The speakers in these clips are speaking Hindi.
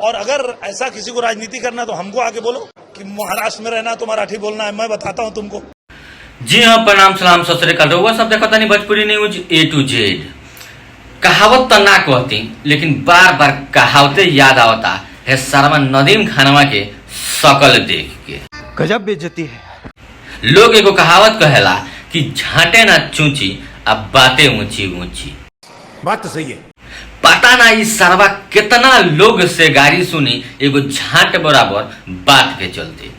और अगर ऐसा किसी को राजनीति करना तो हमको आके बोलो कि महाराष्ट्र में रहना तो मराठी बोलना है, मैं बताता हूं तुमको। जी हाँ, प्रणाम सलाम सत श्री अकाल। रउआ सब देखता नहीं Bhojpuri news A to Z। कहावत तो ना कहती, लेकिन बार बार कहावतें याद आवता है सरवा नदीम खानवा के शकल देख के। गजब बेइज्जती है। लोग एगो कहावत कहेला कि झांटे ना चूची अब बातें ऊंची ऊंची। बात तो सही है। पता ना इस सरवा कितना लोग से गाड़ी सुनी एगो झांट बराबर बात के चलते।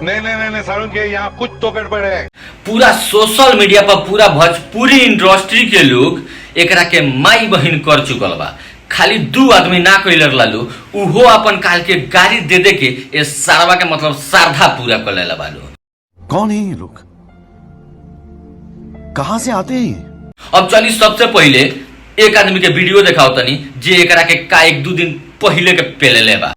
नहीं सारुण के यहाँ कुछ तो गड़बड़ है। पूरा सोशल मीडिया पर पूरा भोजपुरी इंडस्ट्री के लोग एकरा के माई बहन कर चुकल बा। खाली 2 आदमी ना कइलर लालू, उहो अपन काल के गाड़ी दे दे के ए सरवा के मतलब श्रद्धा पूरा कर लेला बालू। कौन है ये लोग, कहां से आते हैं? अब चली सबसे पहले एक आदमी के वीडियो दिखाओ तनी जे एकरा के का 1-2 दिन पहले के पेले ले बा।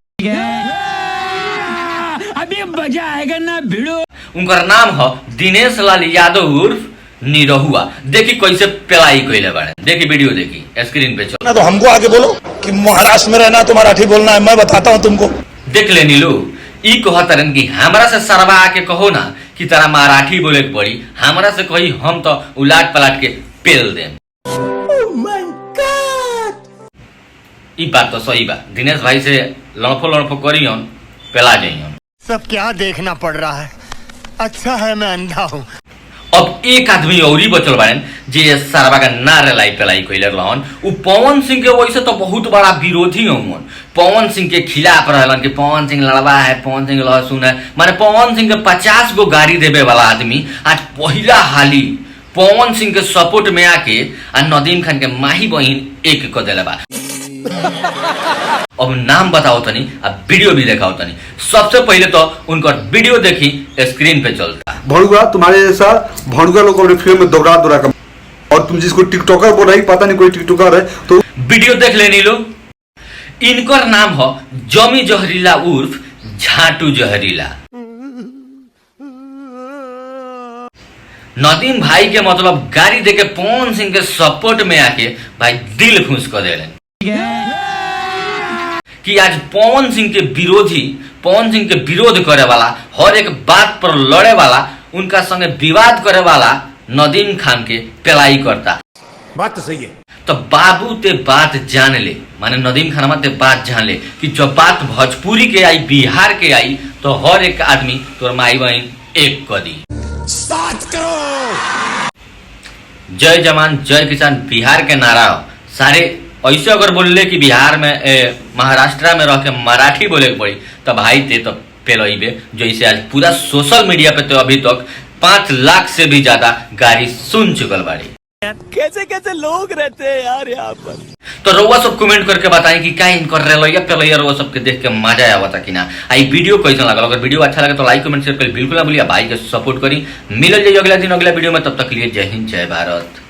अभी मजा आएगा ना भिड़ो। उनका नाम है दिनेश लाल यादव उर्फ निरहुआ। देखी कैसे पेलाई कइले बाड़े, देखी वीडियो, देखी स्क्रीन पे चल ना तो हमको आके बोलो कि महाराष्ट्र में रहना तो मराठी बोलना है, मैं बताता हूं तुमको। देख ले नीलू, ई कहतरन कि हमरा से सरवा आके कहो ना कि तारा मराठी बोले के पड़ी, हमरा से कही हम तो उलाट पलाट के पेल देम। ई बात तो सही बा। दिनेश भाई से लड़फो करियन, पेला जाइयन। सब क्या देखना पड़ रहा है, अच्छा है मैं अंधा हूँ। अब एक आदमी औरी बचल बाड़न जे सरवा का ना रेलाई पेलाई कइले रहन। उ पवन सिंह के वैसे तो बहुत बड़ा विरोधी हवन। पवन सिंह के खिलाफ रहलन कि पवन सिंह लड़वा है, पवन सिंह लहसुन है। माने पवन सिंह के 50 गो गाड़ी देवे वाला आदमी आज पहला हाली पवन सिंह के सपोर्ट में आके आ नदीम खान के माही बहन एक क देले बा। अब नाम बताओ तनी, अब वीडियो भी दिखाओ तनी। सबसे पहले तो उनका वीडियो देखी, स्क्रीन पे चलता। भड़ुआ तुम्हारे जैसा भड़ुआ लोग अपने फिल्म में दौड़ा कर, और तुम जिसको टिकटॉकर बोल रही, पता नहीं कोई टिकटॉकर है तो वीडियो देख लेनी लो। इनकर नाम है जमी जहरीला उर्फ झाटू जहरीला। नदीम भाई के मतलब गाड़ी देके पवन सिंह के सपोर्ट में आके भाई दिल खुश कर दे कि आज पवन सिंह के विरोधी, पवन सिंह के विरोध करे वाला, हर एक बात पर लड़े वाला, उनका संगे विवाद करे वाला नदीम खान के पेलाई करता। बात तो सही है। तो बाबू ते बात जान ले, माने नदीम खानमा ते बात जान ले कि जब बात भोजपुरी के आई, बिहार के आई, तो हर एक आदमी तोर माई बहन एक कर दी। 7 करोड़ जय जवान जय किसान बिहार के नारा हो। सारे ऐसे अगर बोलले कि बिहार में महाराष्ट्र में रह के मराठी बोले के पड़ी तो भाई ते तो पेलइबे। जैसे आज पूरा सोशल मीडिया पे तो अभी तक 5 लाख से भी ज्यादा गाड़ी सुन चुकल बाड़ी। कैसे कैसे लोग रहते हैं यार यहाँ पर। तो रउआ सब कमेंट करके बताएं कि क्या इनकर रेलैया पेलैया रउआ सबके देख के मजा आवता कि ना। आई वीडियो कैसा लगा? अगर वीडियो अच्छा लगे तो लाइक कमेंट शेयर कर बिल्कुल ना भूलिए। भाई के सपोर्ट करी। मिलल जाइए अगला दिन अगला वीडियो में, तब तक लिए जय हिंद जय भारत।